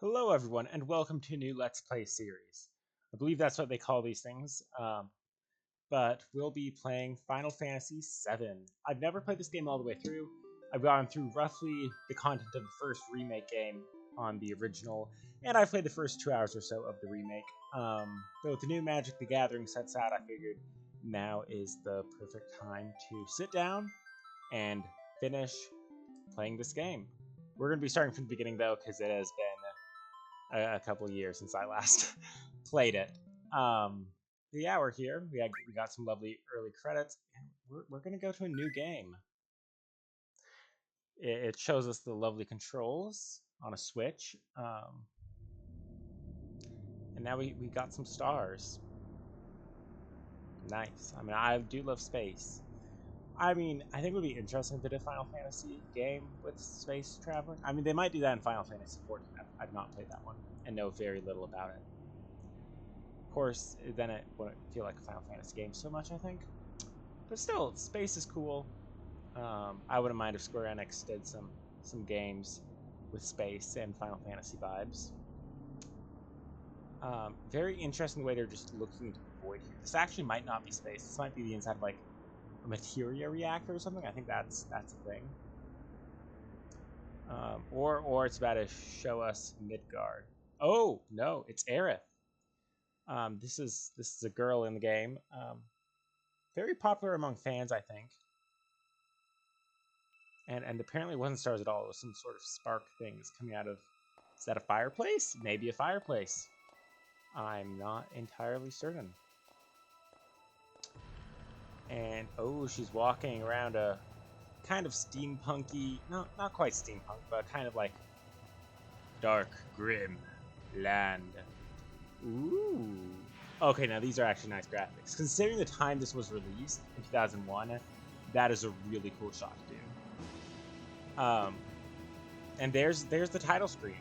Hello, everyone, and welcome to a new Let's Play series. I believe that's what they call these things, but we'll be playing Final Fantasy VII. I've never played this game all the way through. I've gone through roughly the content of the first remake game on the original, and I've played the first 2 hours or so of the remake. But with the new Magic the Gathering sets out, I figured now is the perfect time to sit down and finish playing this game. We're going to be starting from the beginning, though, because it has been a couple of years since I last played it. Yeah, we're here. We got some lovely early credits, and we're gonna go to a new game. It shows us the lovely controls on a Switch, and now we got some stars. Nice. I mean, I do love space. I mean, I think it would be interesting if they did a Final Fantasy game with space traveling. I mean, they might do that in Final Fantasy XIV. I've not played that one and know very little about it. Of course, then it wouldn't feel like a Final Fantasy game so much, I think. But still, space is cool. I wouldn't mind if Square Enix did some games with space and Final Fantasy vibes. Very interesting the way they're just looking into the void here. This actually might not be space. This might be the inside of like a Mako Reactor or something. I think that's a thing. Or it's about to show us Midgard. Oh no, it's Aerith. This is a girl in the game. Very popular among fans, I think. And apparently it wasn't stars at all. It was some sort of spark things coming out of. Is that a fireplace? Maybe a fireplace. I'm not entirely certain. And oh, she's walking around a kind of steampunky, no, not quite steampunk, but kind of like dark, grim land. Ooh. Okay, now these are actually nice graphics. Considering the time this was released in 2001, that is a really cool shot to do. And there's the title screen.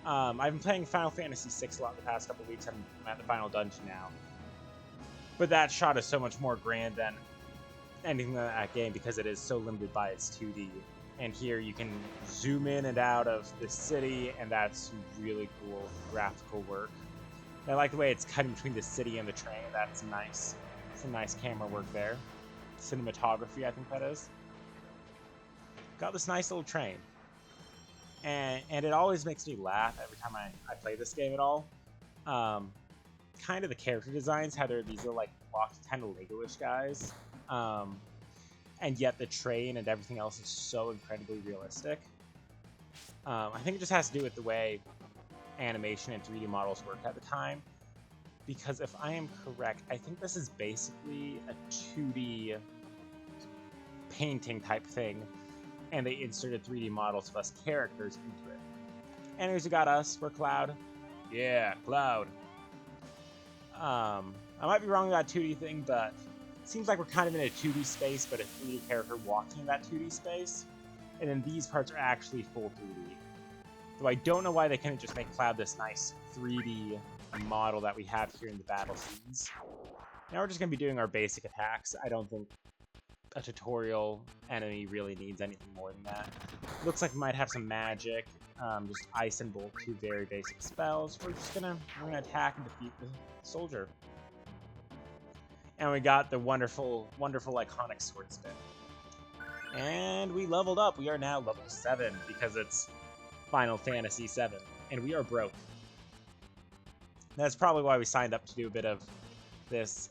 I've been playing Final Fantasy VI a lot the past couple weeks. I'm at the final dungeon now. But that shot is so much more grand than anything in that game because it is so limited by its 2D. And here you can zoom in and out of the city, and that's really cool graphical work. I like the way it's cutting between the city and the train. That's nice. Some nice camera work there. Cinematography, I think that is. Got this nice little train. And it always makes me laugh every time I play this game at all. Kind of the character designs, how they're these little like blocked kind of Lego-ish guys. And yet the train and everything else is so incredibly realistic. I think it just has to do with the way animation and 3D models worked at the time. Because if I am correct, I think this is basically a 2D painting type thing. And they inserted 3D models of us characters into it. Anyways, we got us. We're Cloud. Yeah, Cloud. I might be wrong about 2D thing, but it seems like we're kind of in a 2D space, but a 3D character walking in that 2D space. And then these parts are actually full 3D. Though I don't know why they couldn't just make Cloud this nice 3D model that we have here in the battle scenes. Now we're just going to be doing our basic attacks. I don't think a tutorial enemy really needs anything more than that. Looks like we might have some magic. Just Ice and Bolt, 2 very basic spells. We're gonna attack and defeat the soldier. And we got the wonderful iconic sword spin. And we leveled up. We are now level 7 because it's Final Fantasy VII, and we are broke. That's probably why we signed up to do a bit of this.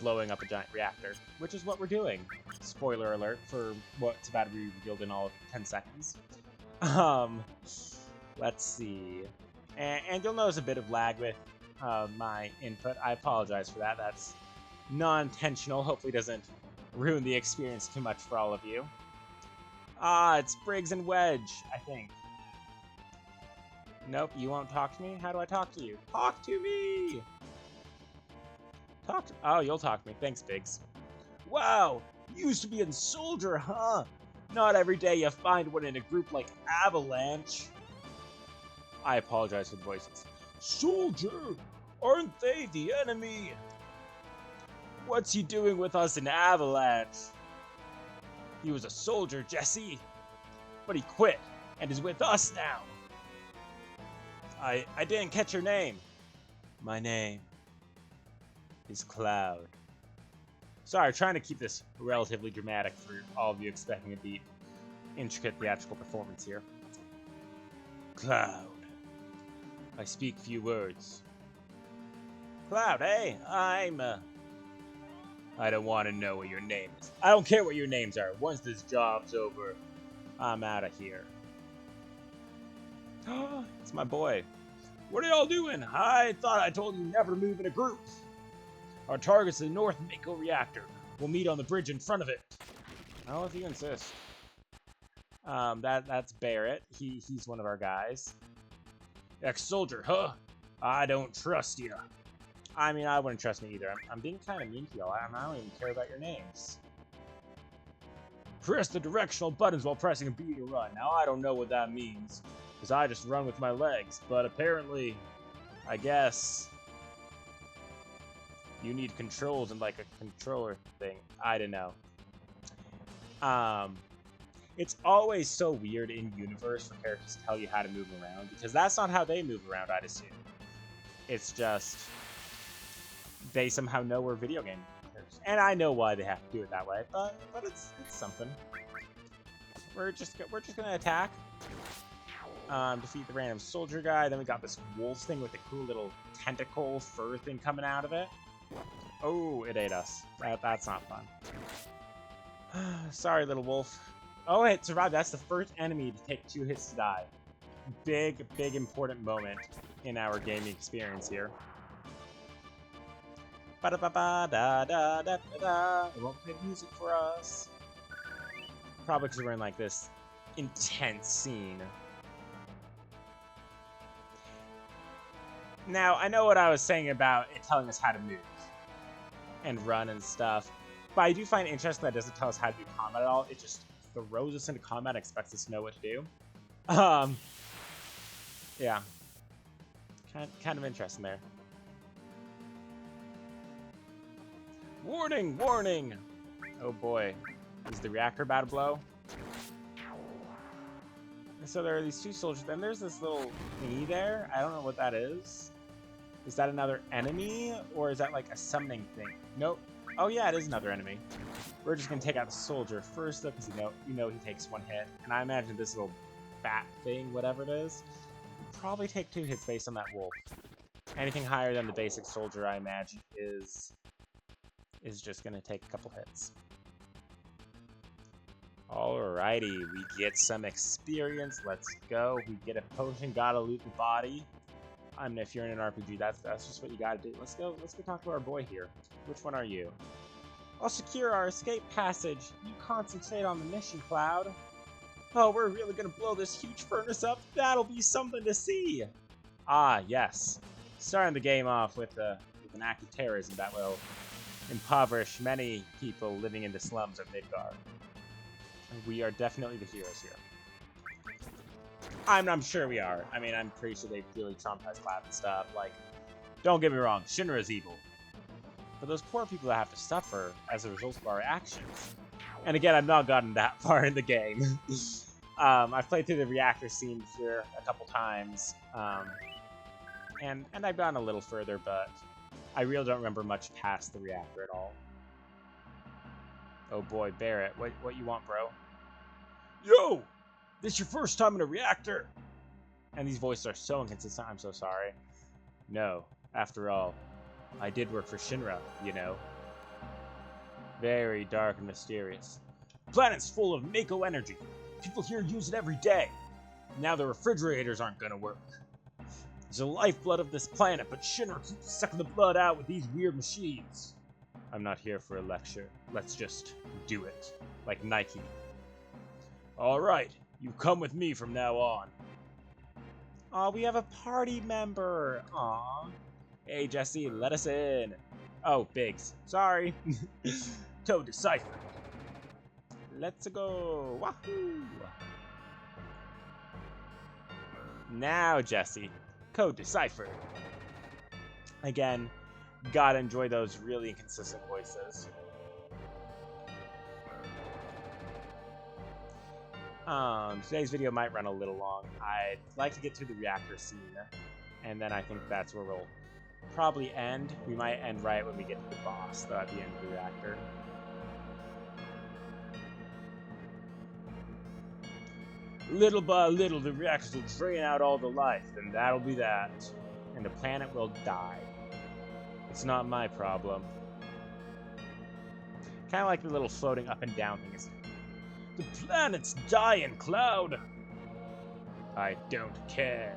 Blowing up a giant reactor, which is what we're doing. Spoiler alert for what's about to be revealed in all of 10 seconds. Let's see. And you'll notice a bit of lag with my input. I apologize for that. That's non-intentional. Hopefully doesn't ruin the experience too much for all of you. It's Briggs and Wedge, I think. Nope, you won't talk to me? How do I talk to you? Talk to me! Oh, you'll talk to me. Thanks, Biggs. Wow, you used to be in Soldier, huh? Not every day you find one in a group like Avalanche. I apologize for the voices. Soldier, aren't they the enemy? What's he doing with us in Avalanche? He was a soldier, Jesse. But he quit. and is with us now. I didn't catch your name. My name is Cloud. Sorry, trying to keep this relatively dramatic for all of you expecting a deep, intricate theatrical performance here. Cloud. I speak few words. Cloud, hey, I don't want to know what your name is. I don't care what your names are. Once this job's over, I'm out of here. It's my boy. What are y'all doing? I thought I told you never to move in a group. Our target's the North Mako Reactor. We'll meet on the bridge in front of it. Oh, if you insist. That's Barrett. He's one of our guys. Ex-soldier, huh? I don't trust you. I mean, I wouldn't trust me either. I'm being kind of mean to y'all. I don't even care about your names. Press the directional buttons while pressing a B to run. Now, I don't know what that means, because I just run with my legs. But apparently, I guess you need controls and like a controller thing. I don't know. It's always so weird in universe for characters to tell you how to move around, because that's not how they move around, I'd assume. It's just they somehow know we're video game characters. And I know why they have to do it that way, but it's something. We're just gonna attack. Defeat the random soldier guy. Then we got this wolf thing with the cool little tentacle fur thing coming out of it. Oh, it ate us. That's not fun. Sorry, little wolf. Oh, it survived. That's the first enemy to take 2 hits to die. Big important moment in our gaming experience here. Ba-da-ba-ba-da-da-da-da-da. It won't play music for us. Probably because we're in like this intense scene. Now, I know what I was saying about it telling us how to move and run and stuff, but I do find it interesting that it doesn't tell us how to do combat at all. It just throws us into combat and expects us to know what to do. Yeah. Kind of interesting there. Warning! Warning! Oh boy. Is the reactor about to blow? So there are these 2 soldiers, and there's this little thingy there. I don't know what that is. Is that another enemy, or is that like a summoning thing? Nope. Oh yeah, it is another enemy. We're just gonna take out the soldier first, though, because you know he takes 1 hit, and I imagine this little bat thing, whatever it is, will probably take 2 hits based on that wolf. Anything higher than the basic soldier, I imagine, is just gonna take a couple hits. Alrighty, we get some experience. Let's go. We get a potion. Gotta loot the body. I mean, if you're in an RPG, that's just what you gotta do. Let's go talk to our boy here. Which one are you? I'll secure our escape passage. You concentrate on the mission, Cloud. Oh, we're really gonna blow this huge furnace up. That'll be something to see. Ah, yes. Starting the game off with an act of terrorism that will impoverish many people living in the slums of Midgar. We are definitely the heroes here. I'm sure we are. I mean, I'm pretty sure they really traumatized Cloud and stuff. Like, don't get me wrong, Shinra's evil. But those poor people that have to suffer as a result of our actions. And again, I've not gotten that far in the game. I've played through the reactor scene here a couple times. And I've gone a little further, but I really don't remember much past the reactor at all. Oh boy, Barrett, what you want, bro? Yo! This your first time in a reactor? And these voices are so inconsistent, I'm so sorry. No, after all, I did work for Shinra, you know. Very dark and mysterious. Planet's full of Mako energy. People here use it every day. Now the refrigerators aren't gonna work. It's the lifeblood of this planet, but Shinra keeps sucking the blood out with these weird machines. I'm not here for a lecture. Let's just do it. Like Nike. Alright, you come with me from now on. Aw, we have a party member. Aw. Hey, Jesse, let us in. Oh, Biggs. Sorry. Code deciphered. Let's go. Wahoo! Now, Jesse. Code deciphered. Again, gotta enjoy those really inconsistent voices. Today's video might run a little long. I'd like to get through the reactor scene, and then I think that's where we'll probably end. We might end right when we get to the boss, though, at the end of the reactor. Little by little, the reactors will drain out all the life, and that'll be that. And the planet will die. It's not my problem. Kind of like the little floating up and down thing. The planet's dying, Cloud! I don't care.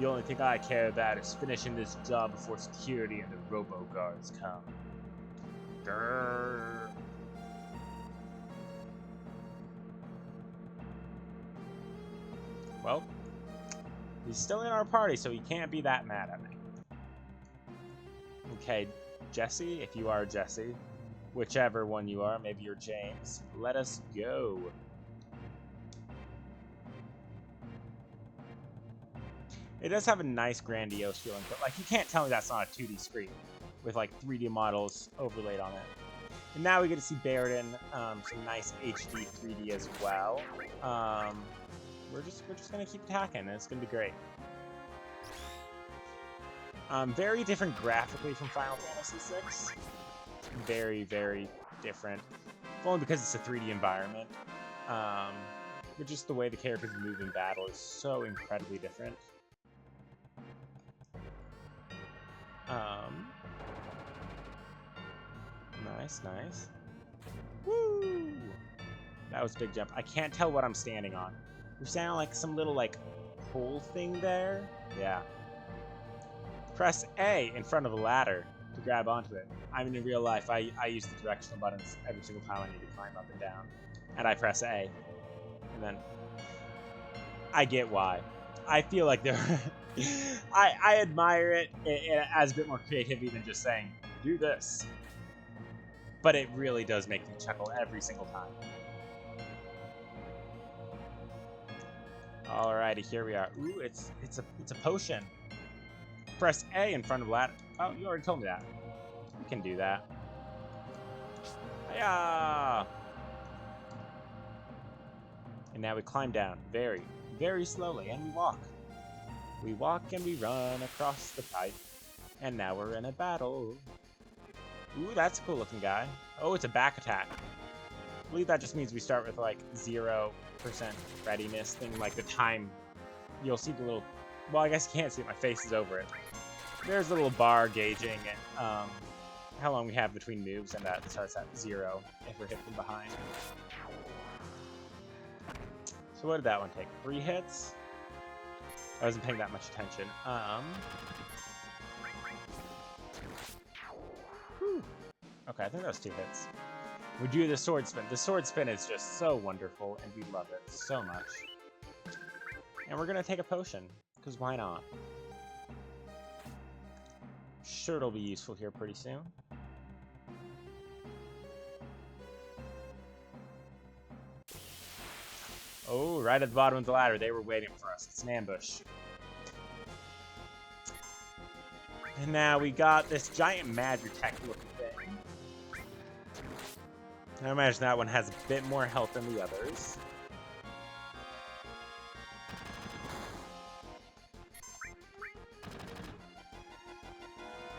The only thing I care about is finishing this job before security and the robo-guards come. Grrr. Well, he's still in our party, so he can't be that mad at me. Okay, Jesse, if you are Jesse, whichever one you are, maybe you're James, let us go. It does have a nice grandiose feeling, but like you can't tell me that's not a 2D screen with like 3D models overlaid on it. And now we get to see Bairden, some nice HD 3D as well. We're just gonna keep attacking, and it's gonna be great. Very different graphically from Final Fantasy VI. Very, very different. Only because it's a 3D environment. But just the way the characters move in battle is so incredibly different. Nice, nice. Woo! That was a big jump. I can't tell what I'm standing on. You're standing on like some little like pole thing there. Yeah. Press A in front of a ladder to grab onto it. I mean, in real life, I use the directional buttons every single time I need to climb up and down. And I press A. And then I get why. I feel like there I admire it. It adds a bit more creativity than just saying, do this. But it really does make me chuckle every single time. Alrighty, here we are. Ooh, it's a potion. Press A in front of ladder. Oh, you already told me that. You can do that. Hiya! And now we climb down very, very slowly, and we walk. We walk and we run across the pipe. And now we're in a battle. Ooh, that's a cool looking guy. Oh, it's a back attack. I believe that just means we start with like 0% readiness thing, like the time. You'll see the little, well, I guess you can't see it, my face is over it. There's a little bar gauging how long we have between moves, and that starts at 0 if we're hit from behind. So what did that one take? 3 hits? I wasn't paying that much attention. Whew. Okay, I think that was 2 hits. We do the sword spin. The sword spin is just so wonderful, and we love it so much. And we're gonna take a potion, because why not? Sure, it'll be useful here pretty soon. Oh, right at the bottom of the ladder. They were waiting for us. It's an ambush. And now we got this giant Magitech looking thing. I imagine that one has a bit more health than the others.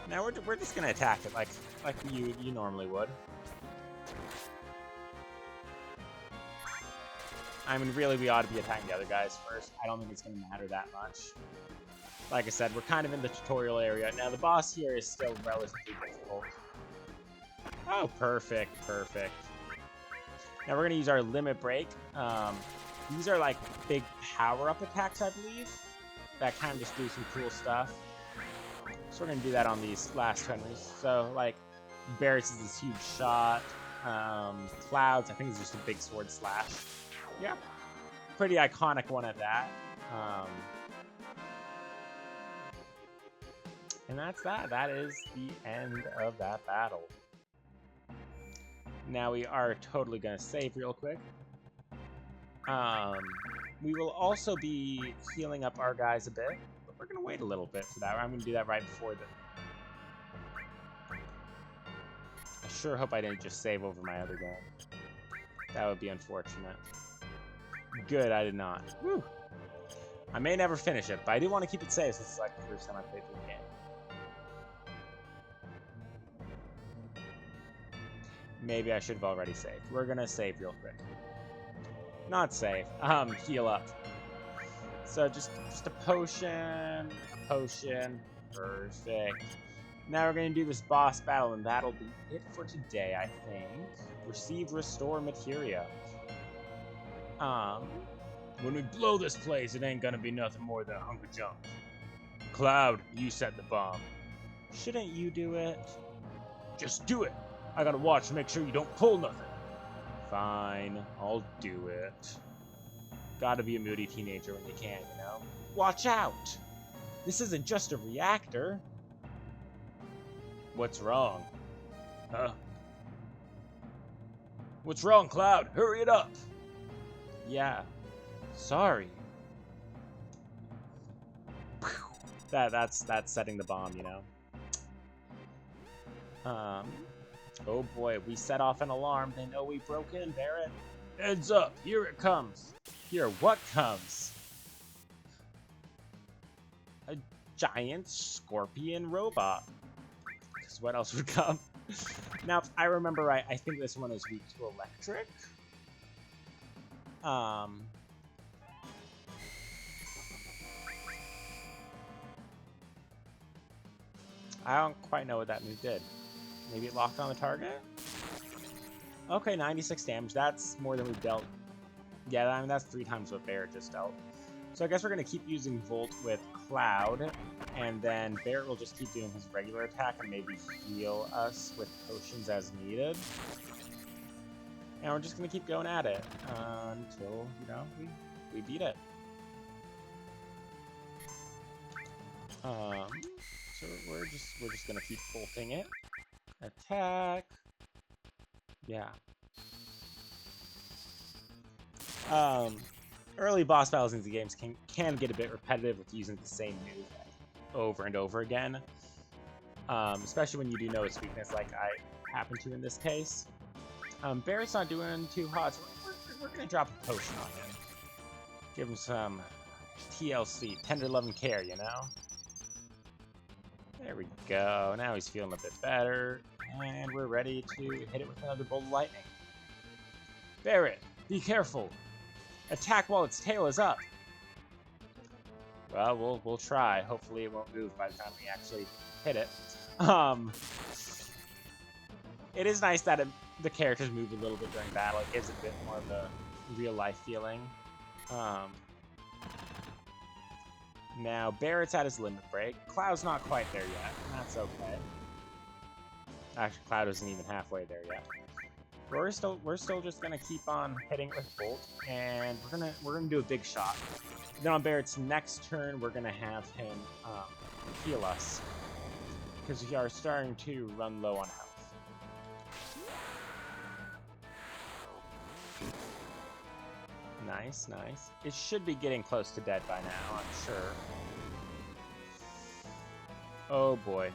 Now we're just gonna attack it like you normally would. I mean, really, we ought to be attacking the other guys first. I don't think it's gonna matter that much. Like I said, we're kind of in the tutorial area. Now, the boss here is still relatively difficult. Oh, perfect, perfect. Now, we're going to use our limit break. These are, like, big power-up attacks, I believe, that kind of just do some cool stuff. So we're going to do that on these last 2 enemies. So, like, Barret's is this huge shot. Clouds, I think it's just a big sword slash. Yeah, pretty iconic one at that. And that's that. That is the end of that battle. Now we are totally going to save real quick. We will also be healing up our guys a bit, but we're going to wait a little bit for that. I'm going to do that right before the... I sure hope I didn't just save over my other game. That would be unfortunate. Good, I did not. Whew. I may never finish it, but I do want to keep it safe since it's like the first time I played through the game. Maybe I should have already saved. We're gonna save real quick. Not save. Heal up. So just a potion. Perfect. Now we're gonna do this boss battle, and that'll be it for today, I think. Receive restore materia. When we blow this place, it ain't gonna be nothing more than a hunk of junk. Cloud, you set the bomb. Shouldn't you do it? Just do it. I gotta watch to make sure you don't pull nothing. Fine, I'll do it. Gotta be a moody teenager when you can, you know? Watch out! This isn't just a reactor. What's wrong? Huh? What's wrong, Cloud? Hurry it up! Yeah. Sorry. That's setting the bomb, you know? Oh boy, we set off an alarm. They know we broke in, Barrett. Heads up, here it comes. Here, what comes? A giant scorpion robot. Because what else would come? Now, if I remember right, I think this one is weak to electric. I don't quite know what that move did. Maybe it locked on the target? Okay, 96 damage. That's more than we've dealt. Yeah, I mean, that's 3 times what Barrett just dealt. So I guess we're going to keep using Volt with Cloud, and then Barrett will just keep doing his regular attack and maybe heal us with potions as needed. And we're just going to keep going at it until, you know, we beat it. So we're just gonna keep bolting it. Attack. Yeah. Early boss battles in the games can get a bit repetitive with using the same move over and over again. Especially when you do know its weakness, like I happen to in this case. Barrett's not doing too hot, so we're gonna drop a potion on him. Give him some TLC, tender love and care, you know? There we go. Now he's feeling a bit better, and we're ready to hit it with another bolt of lightning. Barrett, be careful. Attack while its tail is up. Well, we'll try. Hopefully it won't move by the time we actually hit it. It is nice that the characters move a little bit during battle. It gives it a bit more of a real-life feeling. Now, Barrett's at his limit break. Cloud's not quite there yet, and that's okay. Actually, Cloud isn't even halfway there yet. We're still just gonna keep on hitting with Bolt, and we're gonna do a big shot. Then on Barrett's next turn, we're gonna have him heal us, because we are starting to run low on health. Nice, nice. It should be getting close to dead by now, I'm sure. Oh boy.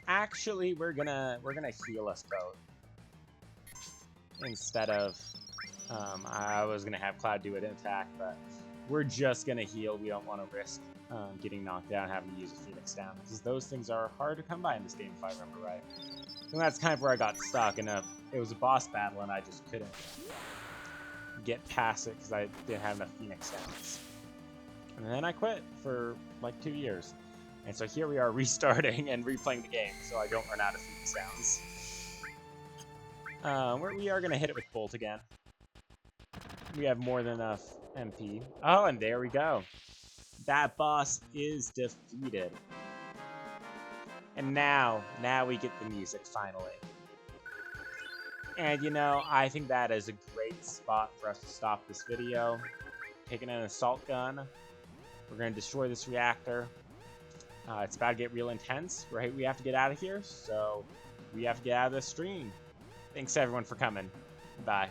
Actually, we're gonna heal us both instead of. I was gonna have Cloud do an attack, but we're just gonna heal. We don't want to risk getting knocked down, having to use a Phoenix down, because those things are hard to come by in this game, if I remember right. And that's kind of where I got stuck. And it was a boss battle, and I just couldn't get past it because I didn't have enough Phoenix downs. And then I quit for like 2 years. And so here we are restarting and replaying the game so I don't run out of Phoenix downs. We are going to hit it with Bolt again. We have more than enough MP. Oh, and there we go. That boss is defeated. And now we get the music finally. And, you know, I think that is a great spot for us to stop this video. Taking an assault gun. We're going to destroy this reactor. It's about to get real intense. Right? We have to get out of here, so we have to get out of the stream. Thanks, everyone, for coming. Bye.